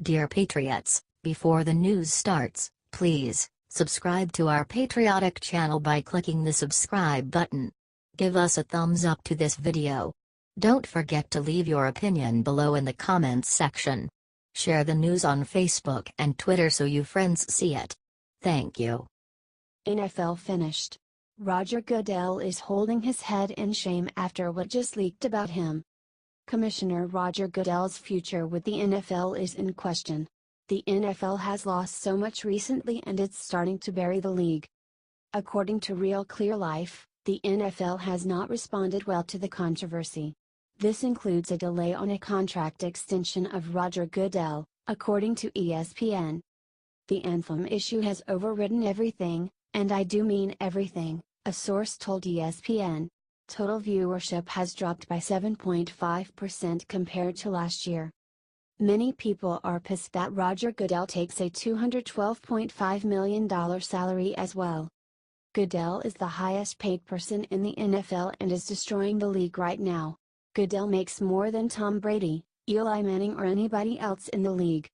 Dear Patriots, before the news starts, please subscribe to our patriotic channel by clicking the subscribe button. Give us a thumbs up to this video. Don't forget to leave your opinion below in the comments section. Share the news on Facebook and Twitter so you friends see it. Thank you. NFL finished. Roger Goodell is holding his head in shame after what just leaked about him. Commissioner Roger Goodell's future with the NFL is in question. The NFL has lost so much recently and it's starting to bury the league. According to Real Clear Life, the NFL has not responded well to the controversy. This includes a delay on a contract extension of Roger Goodell, according to ESPN. The anthem issue has overridden everything, and I do mean everything, a source told ESPN. Total viewership has dropped by 7.5% compared to last year. Many people are pissed that Roger Goodell takes a $212.5 million salary as well. Goodell is the highest paid person in the NFL and is destroying the league right now. Goodell makes more than Tom Brady, Eli Manning or anybody else in the league.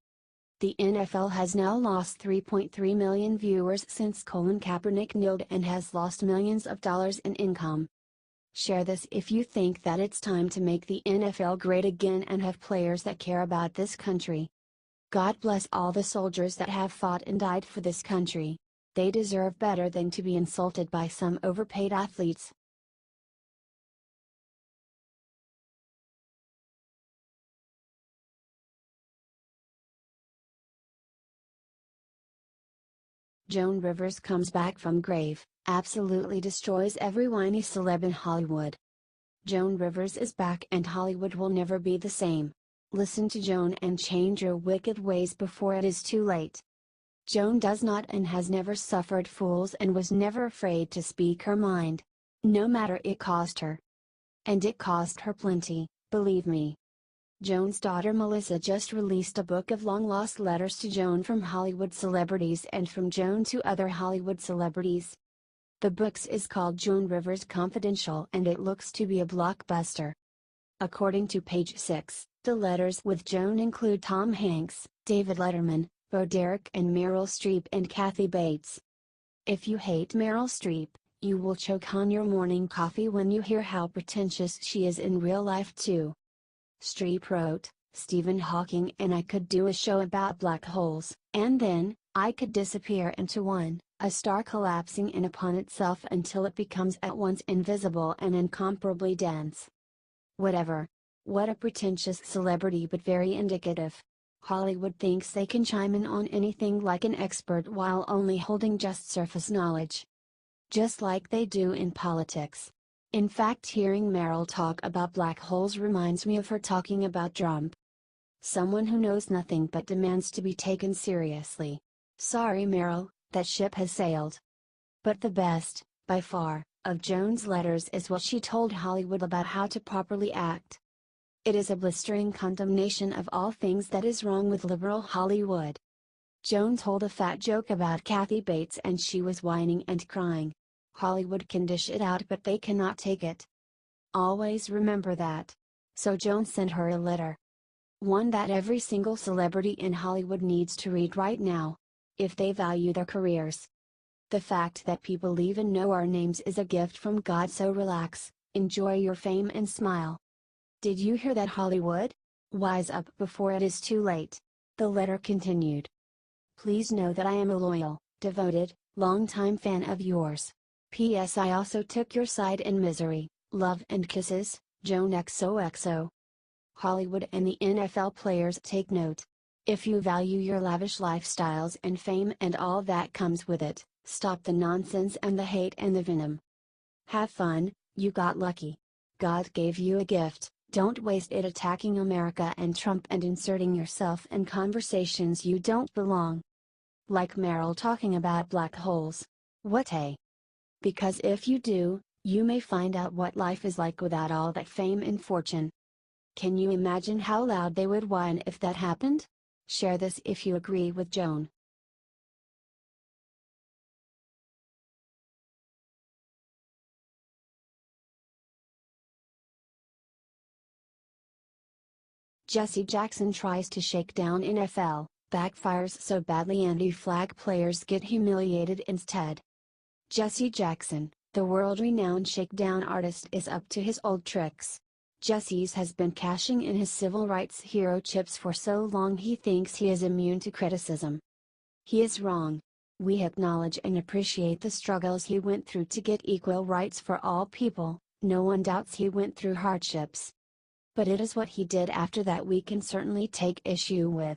The NFL has now lost 3.3 million viewers since Colin Kaepernick kneeled and has lost millions of dollars in income. Share this if you think that it's time to make the NFL great again and have players that care about this country. God bless all the soldiers that have fought and died for this country. They deserve better than to be insulted by some overpaid athletes. Joan Rivers comes back from grave, absolutely destroys every whiny celeb in Hollywood. Joan Rivers is back and Hollywood will never be the same. Listen to Joan and change your wicked ways before it is too late. Joan does not and has never suffered fools and was never afraid to speak her mind. No matter it cost her. And it cost her plenty, believe me. Joan's daughter Melissa just released a book of long-lost letters to Joan from Hollywood celebrities and from Joan to other Hollywood celebrities. The book is called Joan Rivers Confidential and it looks to be a blockbuster. According to page 6, the letters with Joan include Tom Hanks, David Letterman, Bo Derek and Meryl Streep and Kathy Bates. If you hate Meryl Streep, you will choke on your morning coffee when you hear how pretentious she is in real life too. Streep wrote, Stephen Hawking and I could do a show about black holes, and then, I could disappear into one, a star collapsing in upon itself until it becomes at once invisible and incomparably dense. Whatever. What a pretentious celebrity but very indicative. Hollywood thinks they can chime in on anything like an expert while only holding just surface knowledge. Just like they do in politics. In fact, hearing Meryl talk about black holes reminds me of her talking about Trump. Someone who knows nothing but demands to be taken seriously. Sorry Meryl, that ship has sailed. But the best, by far, of Joan's letters is what she told Hollywood about how to properly act. It is a blistering condemnation of all things that is wrong with liberal Hollywood. Joan told a fat joke about Kathy Bates and she was whining and crying. Hollywood can dish it out but they cannot take it. Always remember that. So Joan sent her a letter. One that every single celebrity in Hollywood needs to read right now. If they value their careers. The fact that people even know our names is a gift from God, so relax, enjoy your fame and smile. Did you hear that, Hollywood? Wise up before it is too late. The letter continued. Please know that I am a loyal, devoted, longtime fan of yours. P.S. I also took your side in misery. Love and kisses, Joan XOXO. Hollywood and the NFL players take note. If you value your lavish lifestyles and fame and all that comes with it, stop the nonsense and the hate and the venom. Have fun, you got lucky. God gave you a gift, don't waste it attacking America and Trump and inserting yourself in conversations you don't belong. Like Meryl talking about black holes. What a? Because if you do, you may find out what life is like without all that fame and fortune. Can you imagine how loud they would whine if that happened? Share this if you agree with Joan. Jesse Jackson tries to shake down NFL, backfires so badly anti-flag players get humiliated instead. Jesse Jackson, the world-renowned shakedown artist, is up to his old tricks. Jesse's has been cashing in his civil rights hero chips for so long he thinks he is immune to criticism. He is wrong. We acknowledge and appreciate the struggles he went through to get equal rights for all people. No one doubts he went through hardships. But it is what he did after that we can certainly take issue with.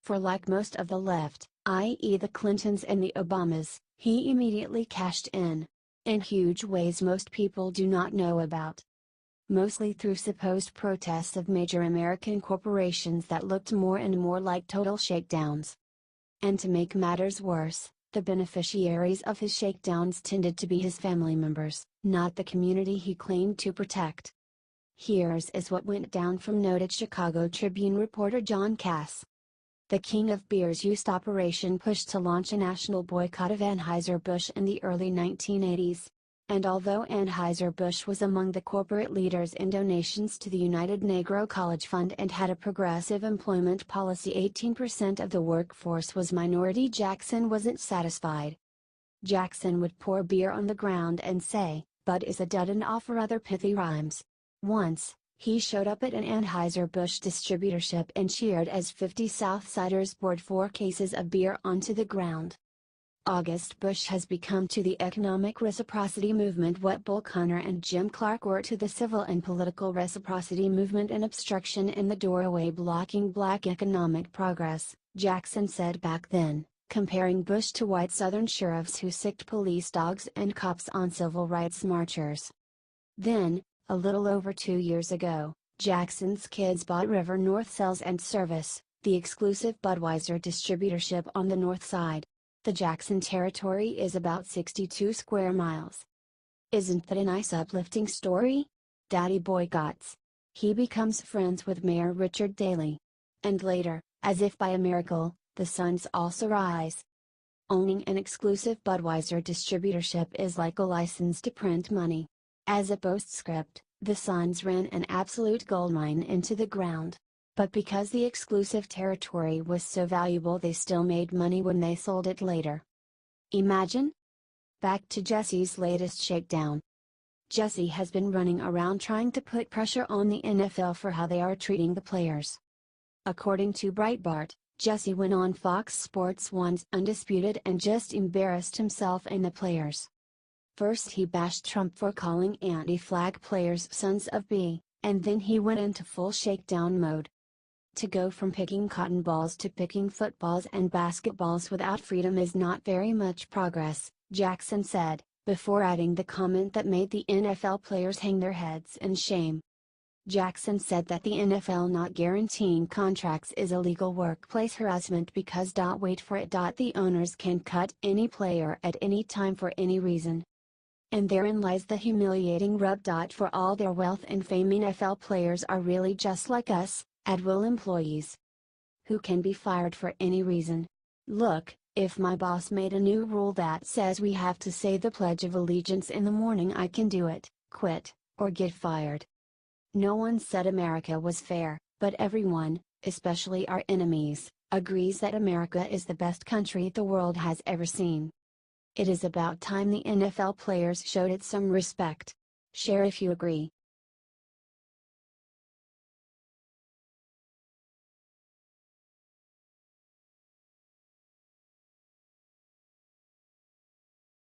For like most of the left, i.e. the Clintons and the Obamas, he immediately cashed in huge ways most people do not know about. Mostly through supposed protests of major American corporations that looked more and more like total shakedowns. And to make matters worse, the beneficiaries of his shakedowns tended to be his family members, not the community he claimed to protect. Here's what went down from noted Chicago Tribune reporter John Cass. The King of Beers used Operation Push to launch a national boycott of Anheuser-Busch in the early 1980s. And although Anheuser-Busch was among the corporate leaders in donations to the United Negro College Fund and had a progressive employment policy, 18% of the workforce was minority, Jackson wasn't satisfied. Jackson would pour beer on the ground and say, "Bud is a dud," and offer other pithy rhymes. Once, he showed up at an Anheuser-Busch distributorship and cheered as 50 Southsiders poured 4 cases of beer onto the ground. August Bush has become to the economic reciprocity movement what Bull Connor and Jim Clark were to the civil and political reciprocity movement, an obstruction in the doorway blocking black economic progress, Jackson said back then, comparing Bush to white Southern sheriffs who sicked police dogs and cops on civil rights marchers. Then, a little over 2 years ago, Jackson's kids bought River North Sales and Service, the exclusive Budweiser distributorship on the north side. The Jackson territory is about 62 square miles. Isn't that a nice uplifting story? Daddy boycotts. He becomes friends with Mayor Richard Daley. And later, as if by a miracle, the suns also rise. Owning an exclusive Budweiser distributorship is like a license to print money. As a postscript, the Suns ran an absolute goldmine into the ground. But because the exclusive territory was so valuable, they still made money when they sold it later. Imagine? Back to Jesse's latest shakedown. Jesse has been running around trying to put pressure on the NFL for how they are treating the players. According to Breitbart, Jesse went on Fox Sports 1's Undisputed and just embarrassed himself and the players. First he bashed Trump for calling anti-flag players sons of B, and then he went into full shakedown mode. To go from picking cotton balls to picking footballs and basketballs without freedom is not very much progress, Jackson said, before adding the comment that made the NFL players hang their heads in shame. Jackson said that the NFL not guaranteeing contracts is illegal workplace harassment because wait for it, the owners can cut any player at any time for any reason. And therein lies the humiliating rub. For all their wealth and fame, NFL players are really just like us, at-will employees who can be fired for any reason. Look, if my boss made a new rule that says we have to say the Pledge of Allegiance in the morning, I can do it, quit, or get fired. No one said America was fair, but everyone, especially our enemies, agrees that America is the best country the world has ever seen. It is about time the NFL players showed it some respect. Share if you agree.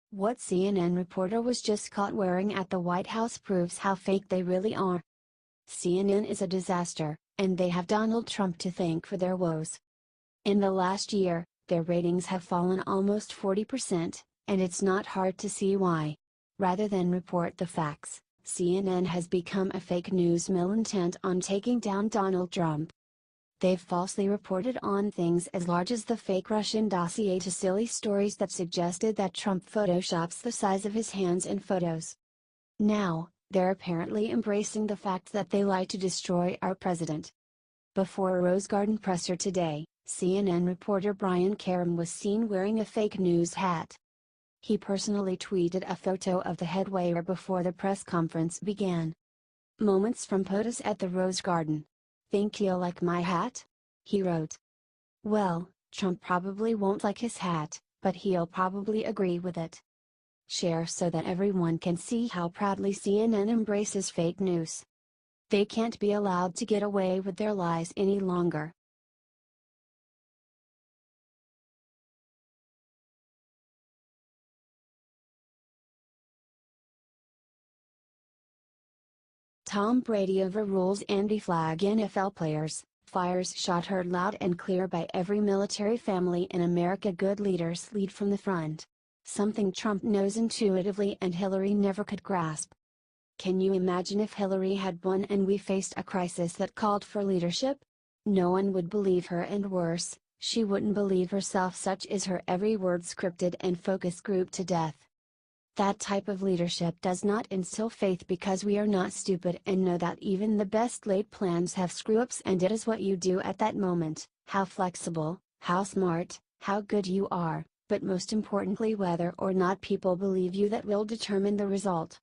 What CNN reporter was just caught wearing at the White House proves how fake they really are. CNN is a disaster, and they have Donald Trump to thank for their woes. In the last year, their ratings have fallen almost 40%, and it's not hard to see why. Rather than report the facts, CNN has become a fake news mill intent on taking down Donald Trump. They've falsely reported on things as large as the fake Russian dossier to silly stories that suggested that Trump photoshops the size of his hands in photos. Now, they're apparently embracing the fact that they lie to destroy our president. Before a Rose Garden presser today, CNN reporter Brian Karem was seen wearing a fake news hat. He personally tweeted a photo of the head wearer before the press conference began. Moments from POTUS at the Rose Garden. Think he'll like my hat? He wrote. Well, Trump probably won't like his hat, but he'll probably agree with it. Share so that everyone can see how proudly CNN embraces fake news. They can't be allowed to get away with their lies any longer. Tom Brady overrules anti-flag NFL players, fires shot heard loud and clear by every military family in America. Good leaders lead from the front. Something Trump knows intuitively and Hillary never could grasp. Can you imagine if Hillary had won and we faced a crisis that called for leadership? No one would believe her, and worse, she wouldn't believe herself. Such is her every word scripted and focus grouped to death. That type of leadership does not instill faith, because we are not stupid and know that even the best laid plans have screw-ups, and it is what you do at that moment, how flexible, how smart, how good you are, but most importantly whether or not people believe you, that will determine the result.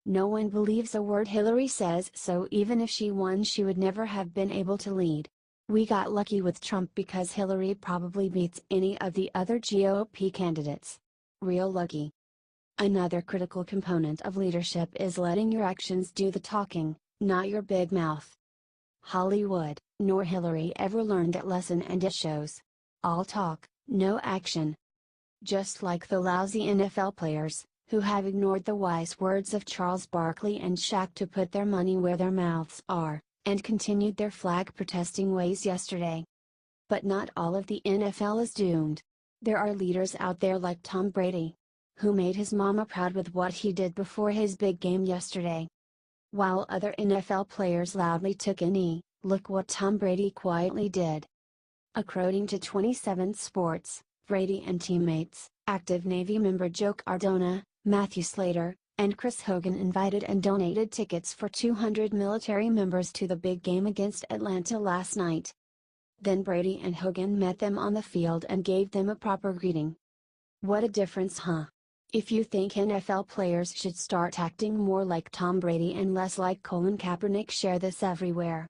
No one believes a word Hillary says, so even if she won she would never have been able to lead. We got lucky with Trump because Hillary probably beats any of the other GOP candidates. Real lucky. Another critical component of leadership is letting your actions do the talking, not your big mouth. Hollywood, nor Hillary ever learned that lesson, and it shows. All talk, no action. Just like the lousy NFL players, who have ignored the wise words of Charles Barkley and Shaq to put their money where their mouths are, and continued their flag protesting ways yesterday. But not all of the NFL is doomed. There are leaders out there like Tom Brady, who made his mama proud with what he did before his big game yesterday. While other NFL players loudly took a knee, look what Tom Brady quietly did. According to 27 Sports, Brady and teammates, active Navy member Joe Cardona, Matthew Slater, and Chris Hogan invited and donated tickets for 200 military members to the big game against Atlanta last night. Then Brady and Hogan met them on the field and gave them a proper greeting. What a difference, huh? If you think NFL players should start acting more like Tom Brady and less like Colin Kaepernick, share this everywhere.